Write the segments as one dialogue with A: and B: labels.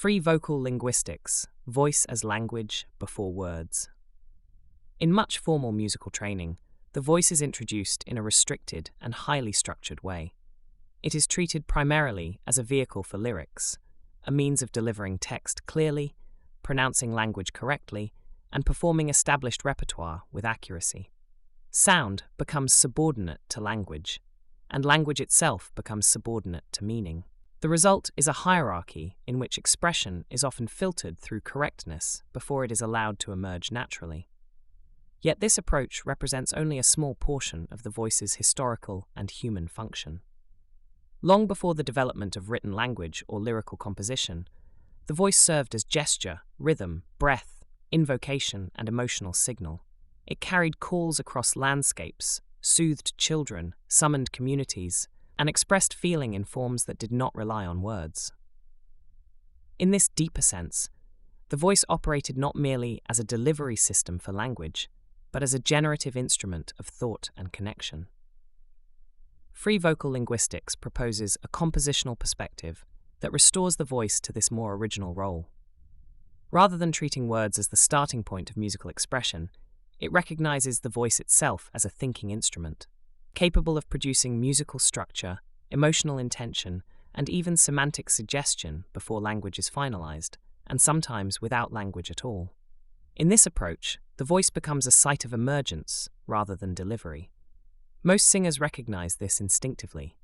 A: Free vocal linguistics, voice as language before words. In much formal musical training, the voice is introduced in a restricted and highly structured way. It is treated primarily as a vehicle for lyrics, a means of delivering text clearly, pronouncing language correctly, and performing established repertoire with accuracy. Sound becomes subordinate to language, and language itself becomes subordinate to meaning. The result is a hierarchy in which expression is often filtered through correctness before it is allowed to emerge naturally. Yet this approach represents only a small portion of the voice's historical and human function. Long before the development of written language or lyrical composition, the voice served as gesture, rhythm, breath, invocation, and emotional signal. It carried calls across landscapes, soothed children, summoned communities, and expressed feeling in forms that did not rely on words. In this deeper sense, the voice operated not merely as a delivery system for language, but as a generative instrument of thought and connection. Free vocal linguistics proposes a compositional perspective that restores the voice to this more original role. Rather than treating words as the starting point of musical expression, it recognizes the voice itself as a thinking instrument, capable of producing musical structure, emotional intention, and even semantic suggestion before language is finalized, and sometimes without language at all. In this approach, the voice becomes a site of emergence rather than delivery. Most singers recognize this instinctively.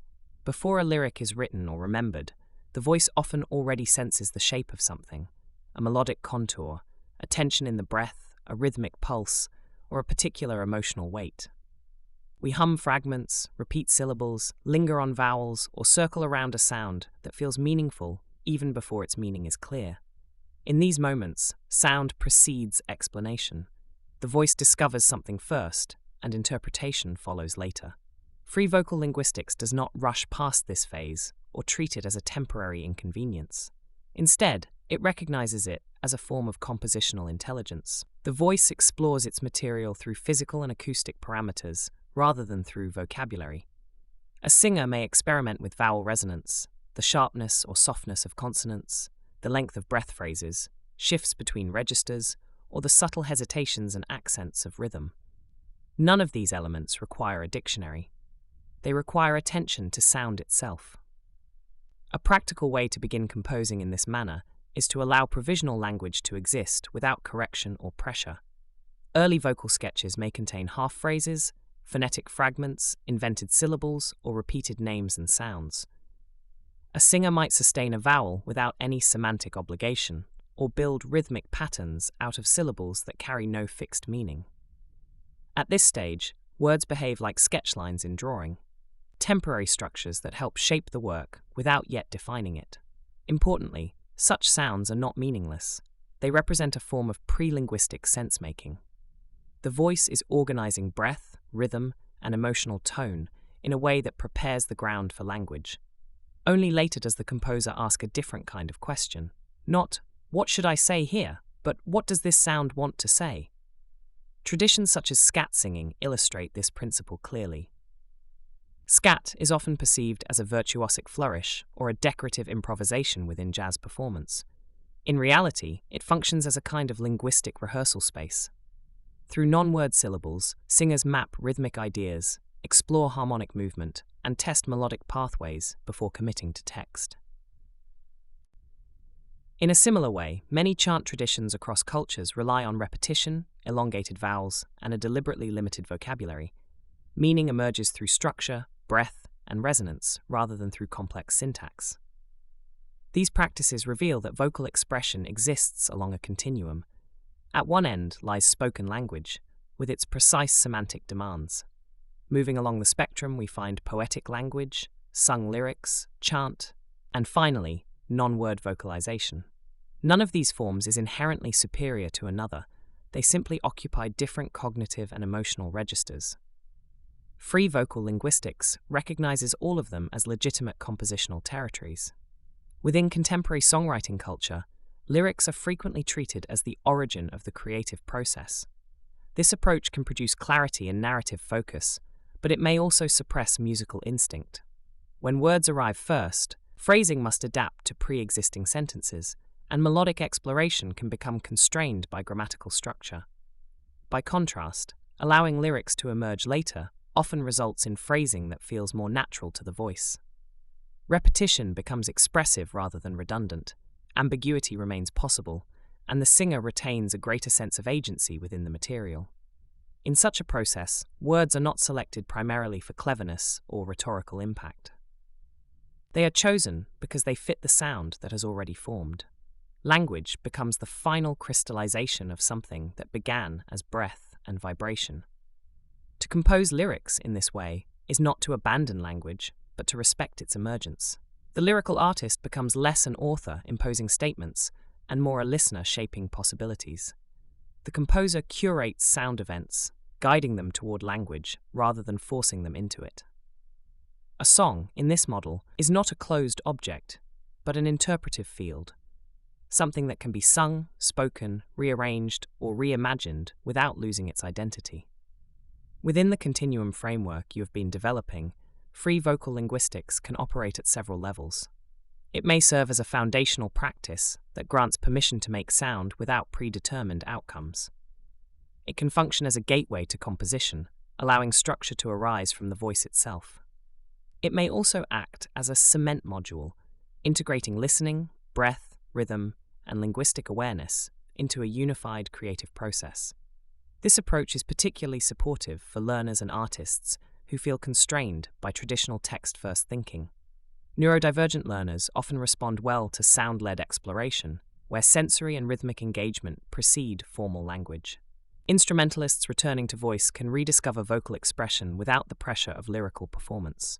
A: Before a lyric is written or remembered, the voice often already senses the shape of something, a melodic contour, a tension in the breath, a rhythmic pulse, or a particular emotional weight. We hum fragments, repeat syllables, linger on vowels, or circle around a sound that feels meaningful even before its meaning is clear. In these moments, sound precedes explanation. The voice discovers something first, and interpretation follows later. Free vocal linguistics does not rush past this phase or treat it as a temporary inconvenience. Instead, it recognizes it as a form of compositional intelligence. The voice explores its material through physical and acoustic parameters rather than through vocabulary. A singer may experiment with vowel resonance, the sharpness or softness of consonants, the length of breath phrases, shifts between registers, or the subtle hesitations and accents of rhythm. None of these elements require a dictionary. They require attention to sound itself. A practical way to begin composing in this manner is to allow provisional language to exist without correction or pressure. Early vocal sketches may contain half phrases, phonetic fragments, invented syllables, or repeated names and sounds. A singer might sustain a vowel without any semantic obligation, or build rhythmic patterns out of syllables that carry no fixed meaning. At this stage, words behave like sketch lines in drawing, temporary structures that help shape the work without yet defining it. Importantly, such sounds are not meaningless. They represent a form of pre-linguistic sense-making. The voice is organizing breath, rhythm, and emotional tone in a way that prepares the ground for language. Only later does the composer ask a different kind of question. Not, "What should I say here?" but "What does this sound want to say?" Traditions such as scat singing illustrate this principle clearly. Scat is often perceived as a virtuosic flourish or a decorative improvisation within jazz performance. In reality, it functions as a kind of linguistic rehearsal space. Through non-word syllables, singers map rhythmic ideas, explore harmonic movement, and test melodic pathways before committing to text. In a similar way, many chant traditions across cultures rely on repetition, elongated vowels, and a deliberately limited vocabulary. Meaning emerges through structure, breath, and resonance rather than through complex syntax. These practices reveal that vocal expression exists along a continuum. At one end lies spoken language, with its precise semantic demands. Moving along the spectrum, we find poetic language, sung lyrics, chant, and finally, non-word vocalization. None of these forms is inherently superior to another. They simply occupy different cognitive and emotional registers. Free vocal linguistics recognizes all of them as legitimate compositional territories. Within contemporary songwriting culture, lyrics are frequently treated as the origin of the creative process. This approach can produce clarity and narrative focus, but it may also suppress musical instinct. When words arrive first, phrasing must adapt to pre-existing sentences, and melodic exploration can become constrained by grammatical structure. By contrast, allowing lyrics to emerge later often results in phrasing that feels more natural to the voice. Repetition becomes expressive rather than redundant, ambiguity remains possible, and the singer retains a greater sense of agency within the material. In such a process, words are not selected primarily for cleverness or rhetorical impact. They are chosen because they fit the sound that has already formed. Language becomes the final crystallization of something that began as breath and vibration. To compose lyrics in this way is not to abandon language, but to respect its emergence. The lyrical artist becomes less an author imposing statements and more a listener shaping possibilities. The composer curates sound events, guiding them toward language rather than forcing them into it. A song, in this model, is not a closed object, but an interpretive field, something that can be sung, spoken, rearranged, or reimagined without losing its identity. Within the Continuum framework you have been developing, free vocal linguistics can operate at several levels. It may serve as a foundational practice that grants permission to make sound without predetermined outcomes. It can function as a gateway to composition, allowing structure to arise from the voice itself. It may also act as a cement module, integrating listening, breath, rhythm, and linguistic awareness into a unified creative process. This approach is particularly supportive for learners and artists who feel constrained by traditional text-first thinking. Neurodivergent learners often respond well to sound-led exploration, where sensory and rhythmic engagement precede formal language. Instrumentalists returning to voice can rediscover vocal expression without the pressure of lyrical performance.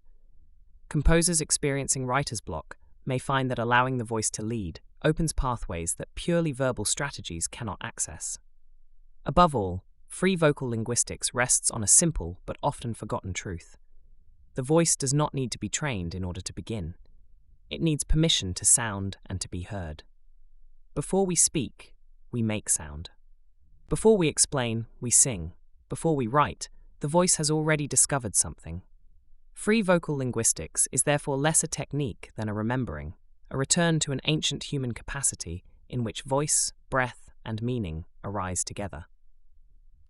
A: Composers experiencing writer's block may find that allowing the voice to lead opens pathways that purely verbal strategies cannot access. Above all, free vocal linguistics rests on a simple but often forgotten truth. The voice does not need to be trained in order to begin. It needs permission to sound and to be heard. Before we speak, we make sound. Before we explain, we sing. Before we write, the voice has already discovered something. Free vocal linguistics is therefore less a technique than a remembering, a return to an ancient human capacity in which voice, breath, and meaning arise together.